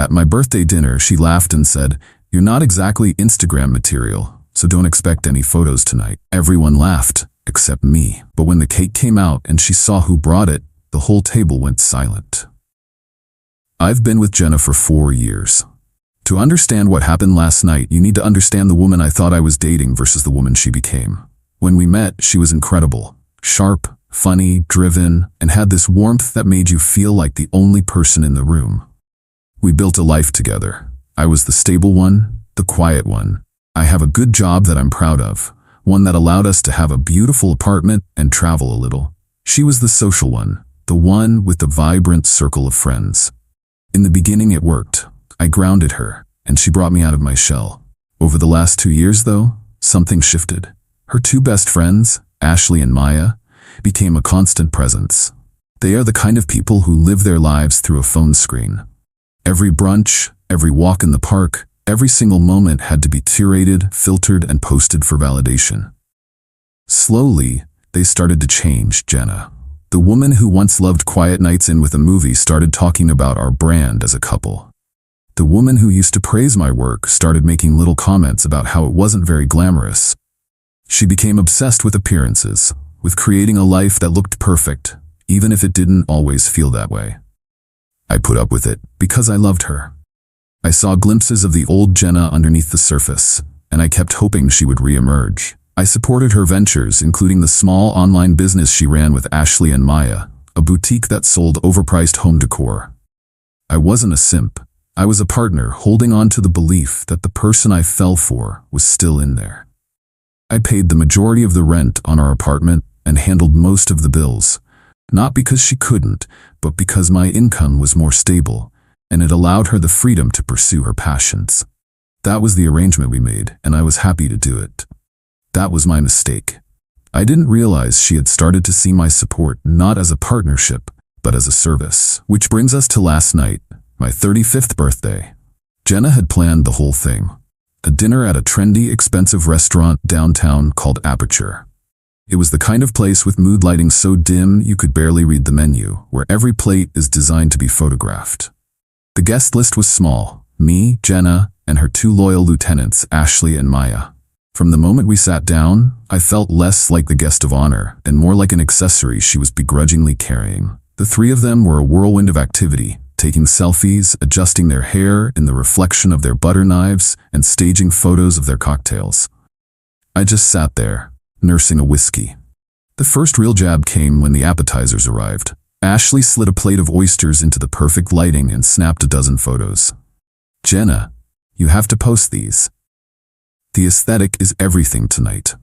At my birthday dinner, she laughed and said, "You're not exactly Instagram material, so don't expect any photos tonight." Everyone laughed, except me. But when the cake came out and she saw who brought it, the whole table went silent. I've been with Jenna for 4 years. To understand what happened last night, you need to understand the woman I thought I was dating versus the woman she became. When we met, she was incredible. Sharp, funny, driven, and had this warmth that made you feel like the only person in the room. We built a life together. I was the stable one, the quiet one. I have a good job that I'm proud of, one that allowed us to have a beautiful apartment and travel a little. She was the social one, the one with the vibrant circle of friends. In the beginning it worked. I grounded her, and she brought me out of my shell. Over the last 2 years, though, something shifted. Her 2 best friends, Ashley and Maya, became a constant presence. They are the kind of people who live their lives through a phone screen. Every brunch, every walk in the park, every single moment had to be curated, filtered, and posted for validation. Slowly, they started to change Jenna. The woman who once loved quiet nights in with a movie started talking about our brand as a couple. The woman who used to praise my work started making little comments about how it wasn't very glamorous. She became obsessed with appearances, with creating a life that looked perfect, even if it didn't always feel that way. I put up with it because I loved her. I saw glimpses of the old Jenna underneath the surface, and I kept hoping she would re-emerge. I supported her ventures, including the small online business she ran with Ashley and Maya, a boutique that sold overpriced home decor. I wasn't a simp. I was a partner holding on to the belief that the person I fell for was still in there. I paid the majority of the rent on our apartment and handled most of the bills, not because she couldn't, but because my income was more stable, and it allowed her the freedom to pursue her passions. That was the arrangement we made, and I was happy to do it. That was my mistake. I didn't realize she had started to see my support not as a partnership, but as a service. Which brings us to last night, my 35th birthday. Jenna had planned the whole thing. A dinner at a trendy, expensive restaurant downtown called Aperture. It was the kind of place with mood lighting so dim you could barely read the menu, where every plate is designed to be photographed. The guest list was small: me, Jenna, and her 2 loyal lieutenants, Ashley and Maya. From the moment we sat down, I felt less like the guest of honor and more like an accessory she was begrudgingly carrying. The 3 of them were a whirlwind of activity, taking selfies, adjusting their hair in the reflection of their butter knives, and staging photos of their cocktails. I just sat there, nursing a whiskey. The first real jab came when the appetizers arrived. Ashley slid a plate of oysters into the perfect lighting and snapped a dozen photos. "Jenna, you have to post these. The aesthetic is everything tonight."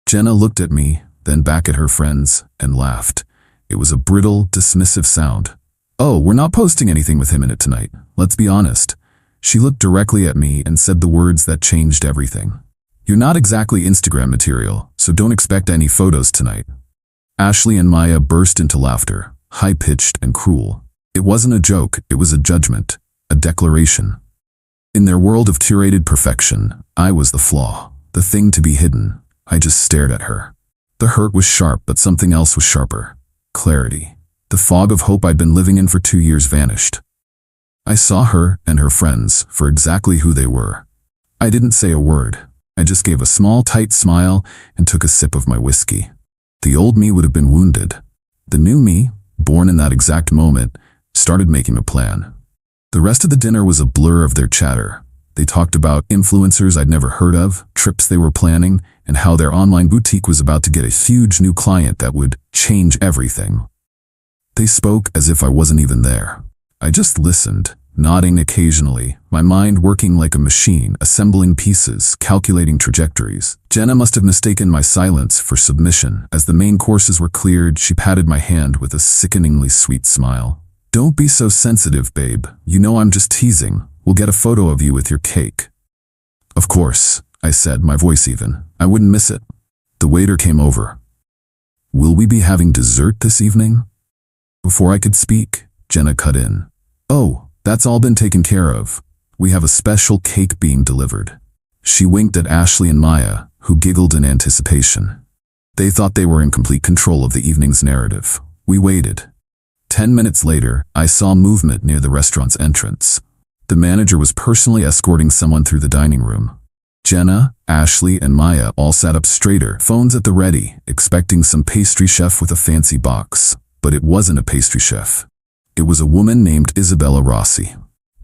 Jenna looked at me, then back at her friends, and laughed. It was a brittle, dismissive sound. "Oh, we're not posting anything with him in it tonight. Let's be honest." She looked directly at me and said the words that changed everything. "You're not exactly Instagram material, so don't expect any photos tonight." Ashley and Maya burst into laughter, high-pitched and cruel. It wasn't a joke, it was a judgment, a declaration. In their world of curated perfection, I was the flaw, the thing to be hidden. I just stared at her. The hurt was sharp, but something else was sharper: clarity. The fog of hope I'd been living in for 2 years vanished. I saw her and her friends for exactly who they were. I didn't say a word. I just gave a small, tight smile and took a sip of my whiskey. The old me would have been wounded. The new me, born in that exact moment, started making a plan. The rest of the dinner was a blur of their chatter. They talked about influencers I'd never heard of, trips they were planning, and how their online boutique was about to get a huge new client that would change everything. They spoke as if I wasn't even there. I just listened, nodding occasionally, my mind working like a machine, assembling pieces, calculating trajectories. Jenna must have mistaken my silence for submission. As the main courses were cleared, she patted my hand with a sickeningly sweet smile. "Don't be so sensitive, babe. You know I'm just teasing. We'll get a photo of you with your cake." "Of course," I said, my voice even. I wouldn't miss it. The waiter came over. "Will we be having dessert this evening?" Before I could speak, Jenna cut in. "Oh, that's all been taken care of. We have a special cake being delivered." She winked at Ashley and Maya, who giggled in anticipation. They thought they were in complete control of the evening's narrative. We waited. 10 minutes later, I saw movement near the restaurant's entrance. The manager was personally escorting someone through the dining room. Jenna, Ashley, and Maya all sat up straighter, phones at the ready, expecting some pastry chef with a fancy box. But it wasn't a pastry chef. It was a woman named Isabella Rossi.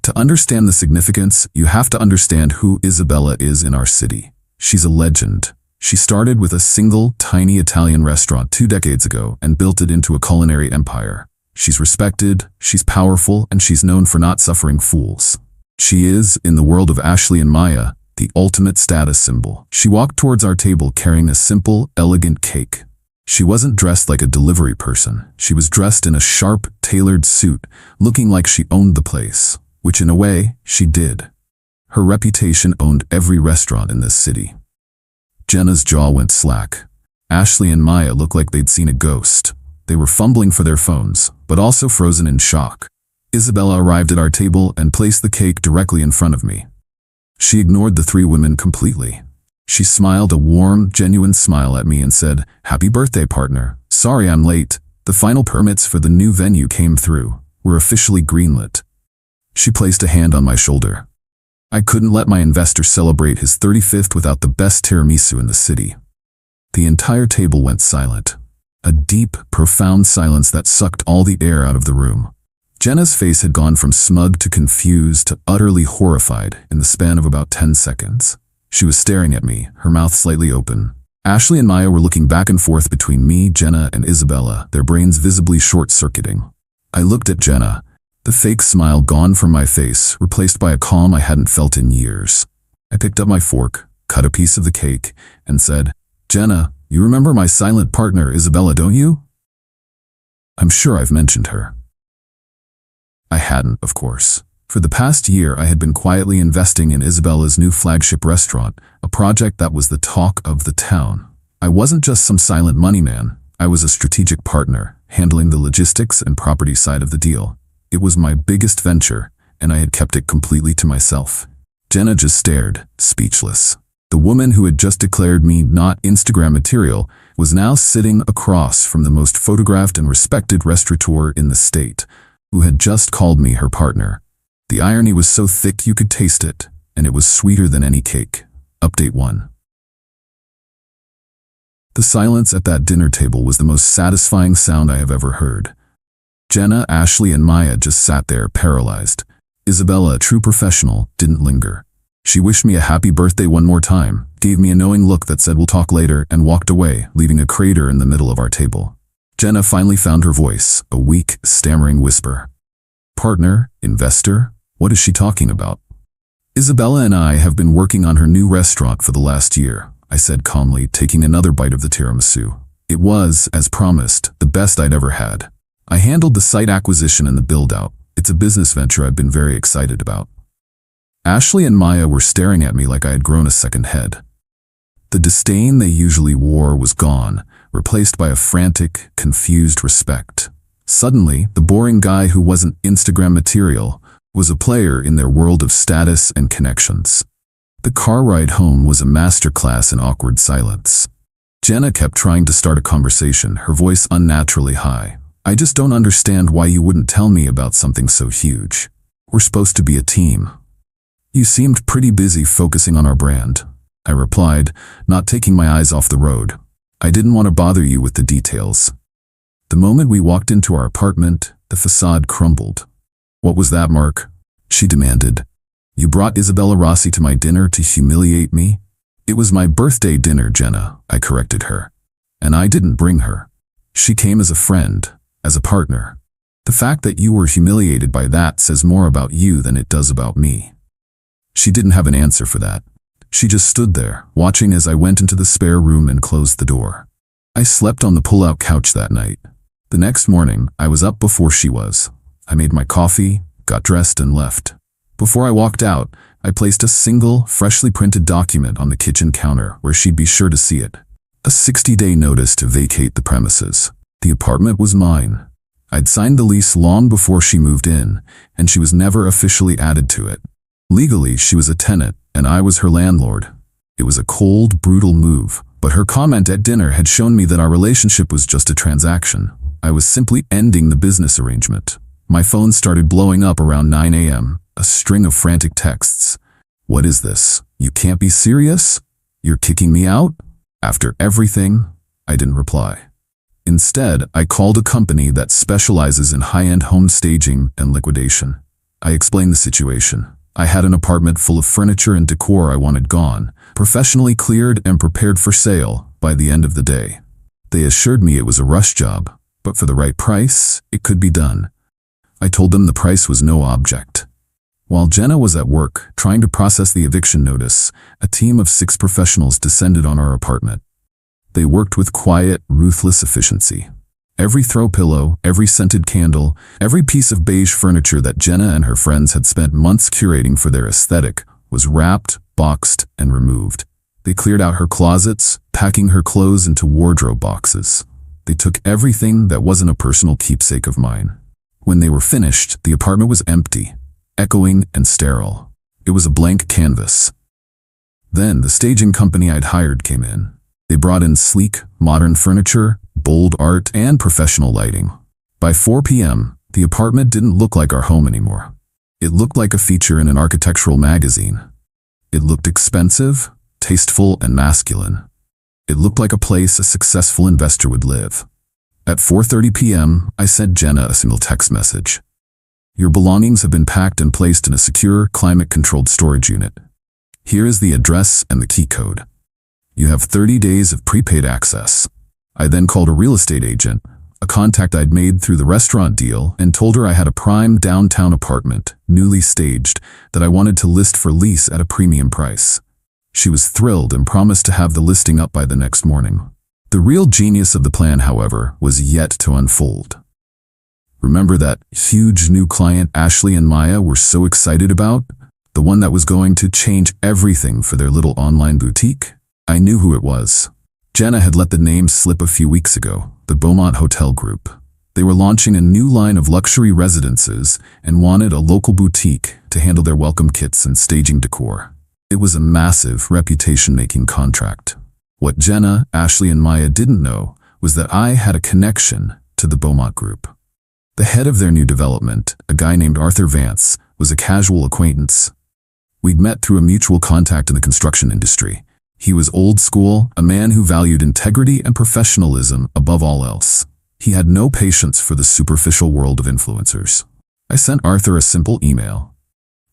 To understand the significance, you have to understand who Isabella is in our city. She's a legend. She started with a single, tiny Italian restaurant 2 decades ago and built it into a culinary empire. She's respected, she's powerful, and she's known for not suffering fools. She is, in the world of Ashley and Maya, the ultimate status symbol. She walked towards our table carrying a simple, elegant cake. She wasn't dressed like a delivery person. She was dressed in a sharp, tailored suit, looking like she owned the place, which in a way, she did. Her reputation owned every restaurant in this city. Jenna's jaw went slack. Ashley and Maya looked like they'd seen a ghost. They were fumbling for their phones, but also frozen in shock. Isabella arrived at our table and placed the cake directly in front of me. She ignored the 3 women completely. She smiled a warm, genuine smile at me and said, "Happy birthday, partner. Sorry I'm late. The final permits for the new venue came through. We're officially greenlit." She placed a hand on my shoulder. I couldn't let my investor celebrate his 35th without the best tiramisu in the city. The entire table went silent. A deep, profound silence that sucked all the air out of the room. Jenna's face had gone from smug to confused to utterly horrified in the span of about 10 seconds. She was staring at me, her mouth slightly open. Ashley and Maya were looking back and forth between me, Jenna, and Isabella, their brains visibly short-circuiting. I looked at Jenna, the fake smile gone from my face, replaced by a calm I hadn't felt in years. I picked up my fork, cut a piece of the cake, and said, "Jenna, you remember my silent partner, Isabella, don't you?" I'm sure I've mentioned her. I hadn't, of course. For the past year, I had been quietly investing in Isabella's new flagship restaurant, a project that was the talk of the town. I wasn't just some silent money man. I was a strategic partner, handling the logistics and property side of the deal. It was my biggest venture, and I had kept it completely to myself. Jenna just stared, speechless. The woman who had just declared me not Instagram material was now sitting across from the most photographed and respected restaurateur in the state, who had just called me her partner. The irony was so thick you could taste it, and it was sweeter than any cake. Update 1. The silence at that dinner table was the most satisfying sound I have ever heard. Jenna, Ashley, and Maya just sat there, paralyzed. Isabella, a true professional, didn't linger. She wished me a happy birthday one more time, gave me a knowing look that said we'll talk later, and walked away, leaving a crater in the middle of our table. Jenna finally found her voice, a weak, stammering whisper. "Partner? Investor? What is she talking about?" "Isabella and I have been working on her new restaurant for the last year," I said calmly, taking another bite of the tiramisu. It was, as promised, the best I'd ever had. I handled the site acquisition and the build-out. It's a business venture I've been very excited about. Ashley and Maya were staring at me like I had grown a second head. The disdain they usually wore was gone, replaced by a frantic, confused respect. Suddenly, the boring guy who wasn't Instagram material was a player in their world of status and connections. The car ride home was a masterclass in awkward silence. Jenna kept trying to start a conversation, her voice unnaturally high. "I just don't understand why you wouldn't tell me about something so huge. We're supposed to be a team." "You seemed pretty busy focusing on our brand," I replied, not taking my eyes off the road. "I didn't want to bother you with the details." The moment we walked into our apartment, the facade crumbled. "What was that, Mark?" she demanded. "You brought Isabella Rossi to my dinner to humiliate me?" "It was my birthday dinner, Jenna," I corrected her. "And I didn't bring her. She came as a friend, as a partner. The fact that you were humiliated by that says more about you than it does about me." She didn't have an answer for that. She just stood there, watching as I went into the spare room and closed the door. I slept on the pull-out couch that night. The next morning, I was up before she was. I made my coffee, got dressed, and left. Before I walked out, I placed a single, freshly printed document on the kitchen counter where she'd be sure to see it. A 60-day notice to vacate the premises. The apartment was mine. I'd signed the lease long before she moved in, and she was never officially added to it. Legally, she was a tenant, and I was her landlord. It was a cold, brutal move, but her comment at dinner had shown me that our relationship was just a transaction. I was simply ending the business arrangement. My phone started blowing up around 9 a.m. a string of frantic texts. What is this? You can't be serious? You're kicking me out? After everything, I didn't reply. Instead, I called a company that specializes in high-end home staging and liquidation. I explained the situation. I had an apartment full of furniture and decor I wanted gone, professionally cleared and prepared for sale by the end of the day. They assured me it was a rush job, but for the right price, it could be done. I told them the price was no object. While Jenna was at work trying to process the eviction notice, a team of 6 professionals descended on our apartment. They worked with quiet, ruthless efficiency. Every throw pillow, every scented candle, every piece of beige furniture that Jenna and her friends had spent months curating for their aesthetic was wrapped, boxed, and removed. They cleared out her closets, packing her clothes into wardrobe boxes. They took everything that wasn't a personal keepsake of mine. When they were finished, the apartment was empty, echoing and sterile. It was a blank canvas. Then the staging company I'd hired came in. They brought in sleek, modern furniture, bold art, and professional lighting. By 4 p.m., the apartment didn't look like our home anymore. It looked like a feature in an architectural magazine. It looked expensive, tasteful, and masculine. It looked like a place a successful investor would live. At 4:30 p.m., I sent Jenna a single text message. Your belongings have been packed and placed in a secure, climate-controlled storage unit. Here is the address and the key code. You have 30 days of prepaid access. I then called a real estate agent, a contact I'd made through the restaurant deal, and told her I had a prime downtown apartment, newly staged, that I wanted to list for lease at a premium price. She was thrilled and promised to have the listing up by the next morning. The real genius of the plan, however, was yet to unfold. Remember that huge new client Ashley and Maya were so excited about? The one that was going to change everything for their little online boutique? I knew who it was. Jenna had let the name slip a few weeks ago, the Beaumont Hotel Group. They were launching a new line of luxury residences and wanted a local boutique to handle their welcome kits and staging decor. It was a massive reputation-making contract. What Jenna, Ashley, and Maya didn't know was that I had a connection to the Beaumont Group. The head of their new development, a guy named Arthur Vance, was a casual acquaintance. We'd met through a mutual contact in the construction industry. He was old school, a man who valued integrity and professionalism above all else. He had no patience for the superficial world of influencers. I sent Arthur a simple email.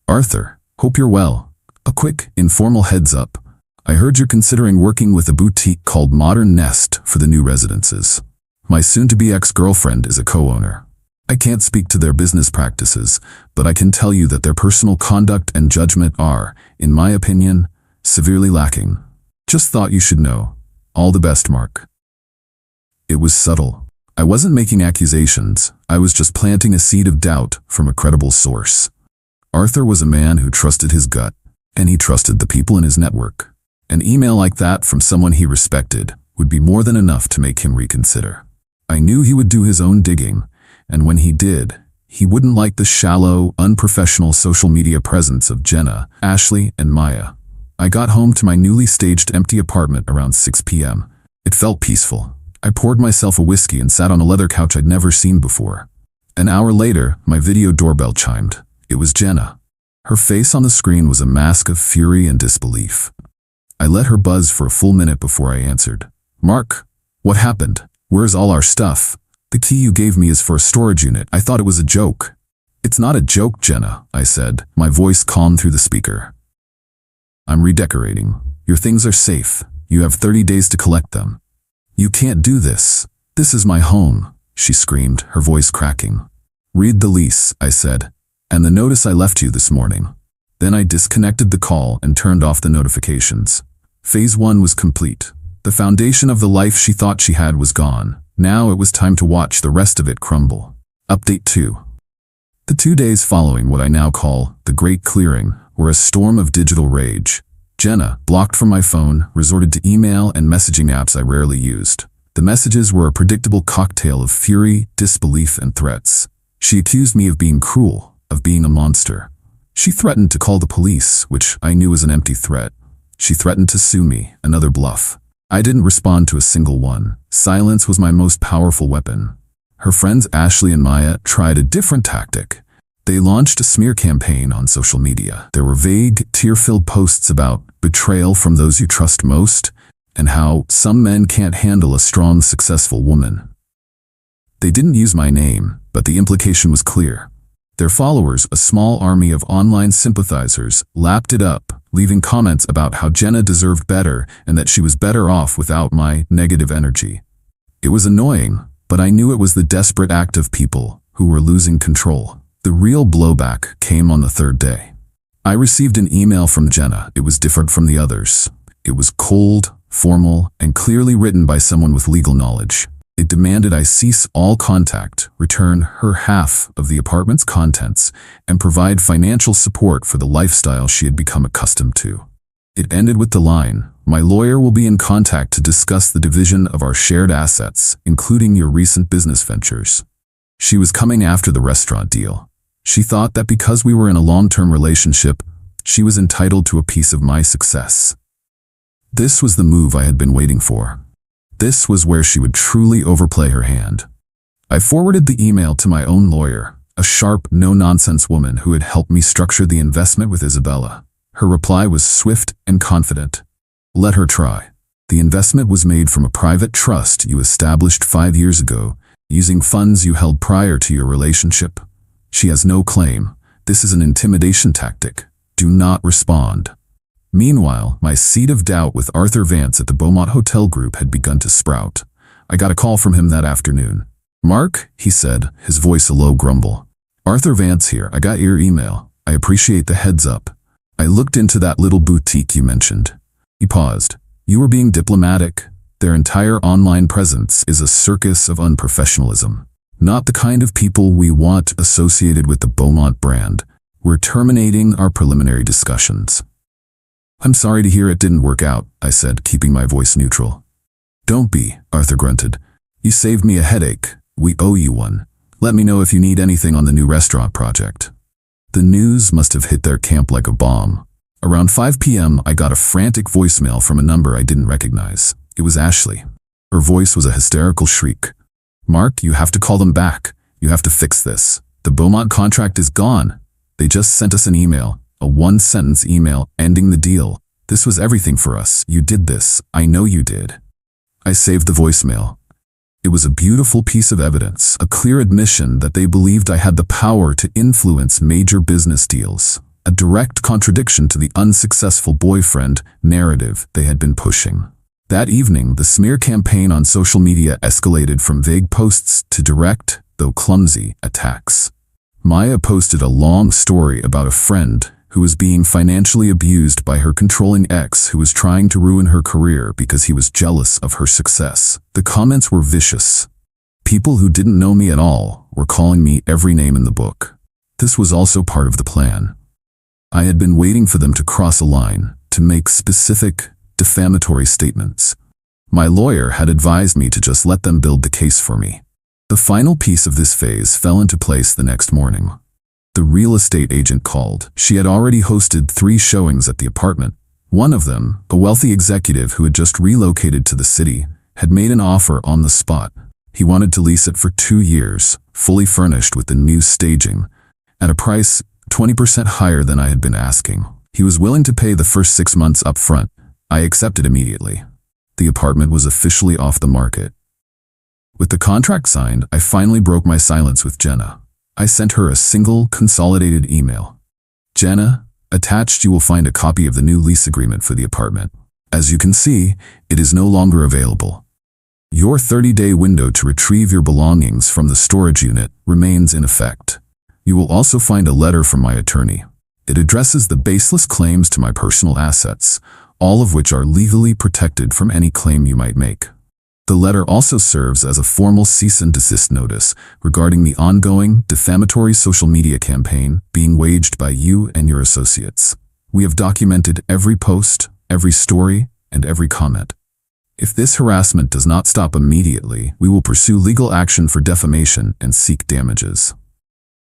Arthur, hope you're well. A quick, informal heads up. I heard you're considering working with a boutique called Modern Nest for the new residences. My soon-to-be ex-girlfriend is a co-owner. I can't speak to their business practices, but I can tell you that their personal conduct and judgment are, in my opinion, severely lacking. Just thought you should know. All the best, Mark. It was subtle. I wasn't making accusations. I was just planting a seed of doubt from a credible source. Arthur was a man who trusted his gut, and he trusted the people in his network. An email like that from someone he respected would be more than enough to make him reconsider. I knew he would do his own digging, and when he did, he wouldn't like the shallow, unprofessional social media presence of Jenna, Ashley, and Maya. I got home to my newly staged empty apartment around 6 p.m. It felt peaceful. I poured myself a whiskey and sat on a leather couch I'd never seen before. An hour later, my video doorbell chimed. It was Jenna. Her face on the screen was a mask of fury and disbelief. I let her buzz for a full minute before I answered. Mark, what happened? Where's all our stuff? The key you gave me is for a storage unit. I thought it was a joke. It's not a joke, Jenna, I said, my voice calm through the speaker. I'm redecorating. Your things are safe. You have 30 days to collect them. You can't do this. This is my home, she screamed, her voice cracking. Read the lease, I said, and the notice I left you this morning. Then I disconnected the call and turned off the notifications. Phase 1 was complete. The foundation of the life she thought she had was gone. Now it was time to watch the rest of it crumble. Update 2. The 2 days following what I now call the Great Clearing were a storm of digital rage. Jenna, blocked from my phone, resorted to email and messaging apps I rarely used. The messages were a predictable cocktail of fury, disbelief, and threats. She accused me of being cruel, of being a monster. She threatened to call the police, which I knew was an empty threat. She threatened to sue me, another bluff. I didn't respond to a single one. Silence was my most powerful weapon. Her friends Ashley and Maya tried a different tactic. They launched a smear campaign on social media. There were vague, tear-filled posts about betrayal from those you trust most and how some men can't handle a strong, successful woman. They didn't use my name, but the implication was clear. Their followers, a small army of online sympathizers, lapped it up, leaving comments about how Jenna deserved better and that she was better off without my negative energy. It was annoying, but I knew it was the desperate act of people who were losing control. The real blowback came on the third day. I received an email from Jenna. It was different from the others. It was cold, formal, and clearly written by someone with legal knowledge. It demanded I cease all contact, return her half of the apartment's contents, and provide financial support for the lifestyle she had become accustomed to. It ended with the line, "My lawyer will be in contact to discuss the division of our shared assets, including your recent business ventures." She was coming after the restaurant deal. She thought that because we were in a long-term relationship, she was entitled to a piece of my success. This was the move I had been waiting for. This was where she would truly overplay her hand. I forwarded the email to my own lawyer, a sharp, no-nonsense woman who had helped me structure the investment with Isabella. Her reply was swift and confident. "Let her try. The investment was made from a private trust you established 5 years ago, using funds you held prior to your relationship. She has no claim. This is an intimidation tactic. Do not respond." Meanwhile, my seed of doubt with Arthur Vance at the Beaumont Hotel Group had begun to sprout. I got a call from him that afternoon. "Mark," he said, his voice a low grumble. "Arthur Vance here. I got your email. I appreciate the heads up. I looked into that little boutique you mentioned." He paused. "You were being diplomatic. Their entire online presence is a circus of unprofessionalism. Not the kind of people we want associated with the Beaumont brand. We're terminating our preliminary discussions." "I'm sorry to hear it didn't work out," I said, keeping my voice neutral. "Don't be," Arthur grunted. "You saved me a headache. We owe you one. Let me know if you need anything on the new restaurant project." The news must have hit their camp like a bomb. Around 5 p.m., I got a frantic voicemail from a number I didn't recognize. It was Ashley. Her voice was a hysterical shriek. "Mark, you have to call them back. You have to fix this. The Beaumont contract is gone. They just sent us an email, a one-sentence email ending the deal. This was everything for us. You did this. I know you did." I saved the voicemail. It was a beautiful piece of evidence, a clear admission that they believed I had the power to influence major business deals, a direct contradiction to the unsuccessful boyfriend narrative they had been pushing. That evening, the smear campaign on social media escalated from vague posts to direct, though clumsy, attacks. Maya posted a long story about a friend who was being financially abused by her controlling ex who was trying to ruin her career because he was jealous of her success. The comments were vicious. People who didn't know me at all were calling me every name in the book. This was also part of the plan. I had been waiting for them to cross a line, to make specific, defamatory statements. My lawyer had advised me to just let them build the case for me. The final piece of this phase fell into place the next morning. The real estate agent called. She had already hosted 3 showings at the apartment. One of them, a wealthy executive who had just relocated to the city, had made an offer on the spot. He wanted to lease it for 2 years, fully furnished with the new staging, at a price 20% higher than I had been asking. He was willing to pay the first 6 months up front. I accepted immediately. The apartment was officially off the market. With the contract signed, I finally broke my silence with Jenna. I sent her a single, consolidated email. "Jenna, attached you will find a copy of the new lease agreement for the apartment. As you can see, it is no longer available. Your 30-day window to retrieve your belongings from the storage unit remains in effect. You will also find a letter from my attorney. It addresses the baseless claims to my personal assets, all of which are legally protected from any claim you might make. The letter also serves as a formal cease and desist notice regarding the ongoing, defamatory social media campaign being waged by you and your associates. We have documented every post, every story, and every comment. If this harassment does not stop immediately, we will pursue legal action for defamation and seek damages.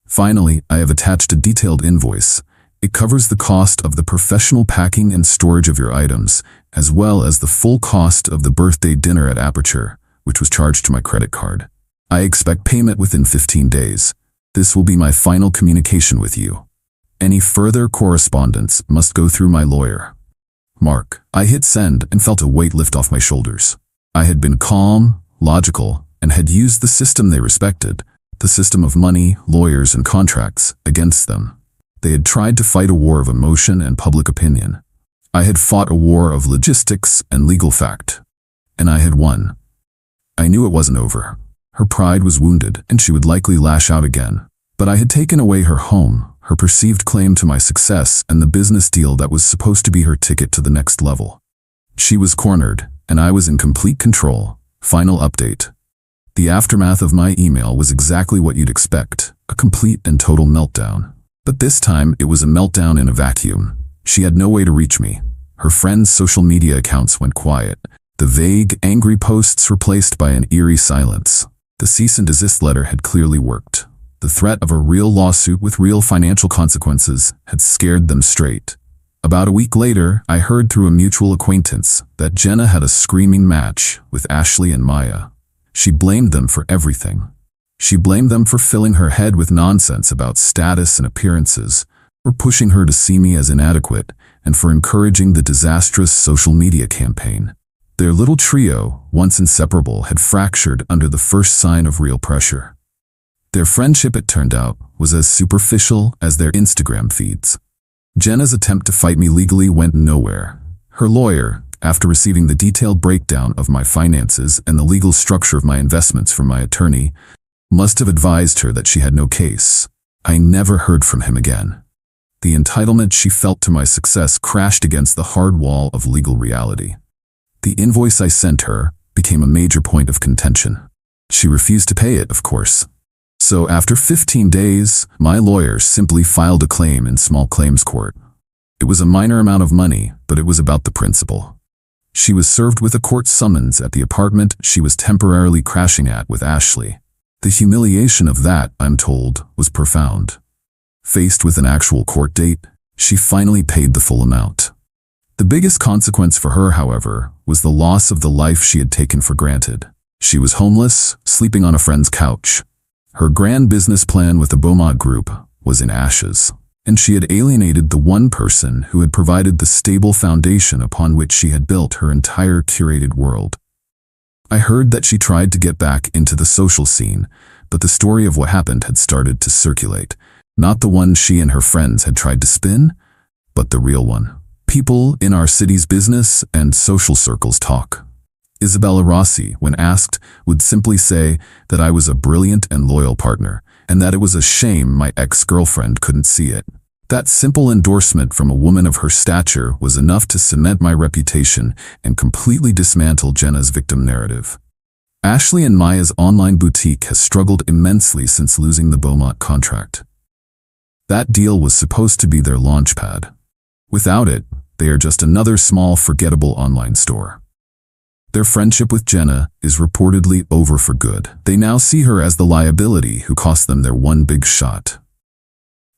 Finally, I have attached a detailed invoice. It covers the cost of the professional packing and storage of your items, as well as the full cost of the birthday dinner at Aperture, which was charged to my credit card. I expect payment within 15 days. This will be my final communication with you. Any further correspondence must go through my lawyer. Mark. I hit send and felt a weight lift off my shoulders. I had been calm, logical, and had used the system they respected, the system of money, lawyers, and contracts, against them. They had tried to fight a war of emotion and public opinion. I had fought a war of logistics and legal fact. And I had won. I knew it wasn't over. Her pride was wounded, and she would likely lash out again. But I had taken away her home, her perceived claim to my success, and the business deal that was supposed to be her ticket to the next level. She was cornered, and I was in complete control. Final update. The aftermath of my email was exactly what you'd expect, a complete and total meltdown. But this time, it was a meltdown in a vacuum. She had no way to reach me. Her friends' social media accounts went quiet. The vague, angry posts replaced by an eerie silence. The cease and desist letter had clearly worked. The threat of a real lawsuit with real financial consequences had scared them straight. About a week later, I heard through a mutual acquaintance that Jenna had a screaming match with Ashley and Maya. She blamed them for everything. She blamed them for filling her head with nonsense about status and appearances, for pushing her to see me as inadequate, and for encouraging the disastrous social media campaign. Their little trio, once inseparable, had fractured under the first sign of real pressure. Their friendship, it turned out, was as superficial as their Instagram feeds. Jenna's attempt to fight me legally went nowhere. Her lawyer, after receiving the detailed breakdown of my finances and the legal structure of my investments from my attorney, must have advised her that she had no case. I never heard from him again. The entitlement she felt to my success crashed against the hard wall of legal reality. The invoice I sent her became a major point of contention. She refused to pay it, of course. So after 15 days, my lawyer simply filed a claim in small claims court. It was a minor amount of money, but it was about the principle. She was served with a court summons at the apartment she was temporarily crashing at with Ashley. The humiliation of that, I'm told, was profound. Faced with an actual court date, she finally paid the full amount. The biggest consequence for her, however, was the loss of the life she had taken for granted. She was homeless, sleeping on a friend's couch. Her grand business plan with the Beaumont Group was in ashes, and she had alienated the one person who had provided the stable foundation upon which she had built her entire curated world. I heard that she tried to get back into the social scene, but the story of what happened had started to circulate. Not the one she and her friends had tried to spin, but the real one. People in our city's business and social circles talk. Isabella Rossi, when asked, would simply say that I was a brilliant and loyal partner, and that it was a shame my ex-girlfriend couldn't see it. That simple endorsement from a woman of her stature was enough to cement my reputation and completely dismantle Jenna's victim narrative. Ashley and Maya's online boutique has struggled immensely since losing the Beaumont contract. That deal was supposed to be their launchpad. Without it, they are just another small, forgettable online store. Their friendship with Jenna is reportedly over for good. They now see her as the liability who cost them their one big shot.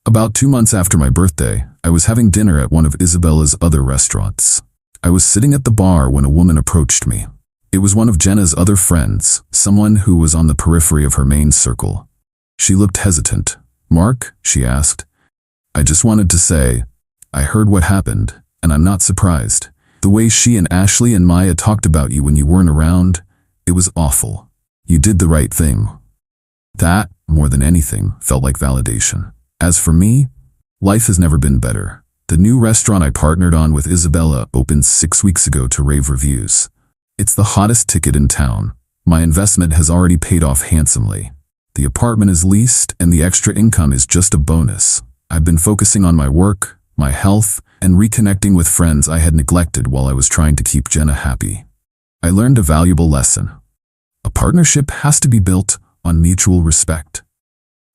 About 2 months after my birthday, I was having dinner at one of Isabella's other restaurants. I was sitting at the bar when a woman approached me. It was one of Jenna's other friends, someone who was on the periphery of her main circle. She looked hesitant. "Mark?" she asked. I just wanted to say, I heard what happened, and I'm not surprised. The way she and Ashley and Maya talked about you when you weren't around, it was awful. You did the right thing. That, more than anything, felt like validation. As for me, life has never been better. The new restaurant I partnered on with Isabella opened 6 weeks ago to rave reviews. It's the hottest ticket in town. My investment has already paid off handsomely. The apartment is leased, and the extra income is just a bonus. I've been focusing on my work, my health, and reconnecting with friends I had neglected while I was trying to keep Jenna happy. I learned a valuable lesson. A partnership has to be built on mutual respect.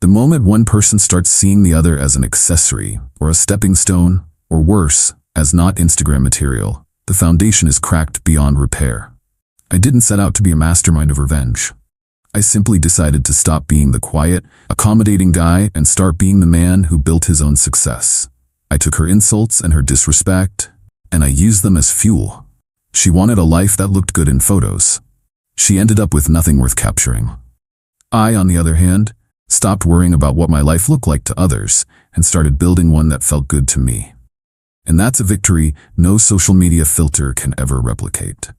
The moment one person starts seeing the other as an accessory, or a stepping stone, or worse, as not Instagram material, the foundation is cracked beyond repair. I didn't set out to be a mastermind of revenge. I simply decided to stop being the quiet, accommodating guy and start being the man who built his own success. I took her insults and her disrespect, and I used them as fuel. She wanted a life that looked good in photos. She ended up with nothing worth capturing. I, on the other hand, Stopped worrying about what my life looked like to others, and started building one that felt good to me. And that's a victory no social media filter can ever replicate.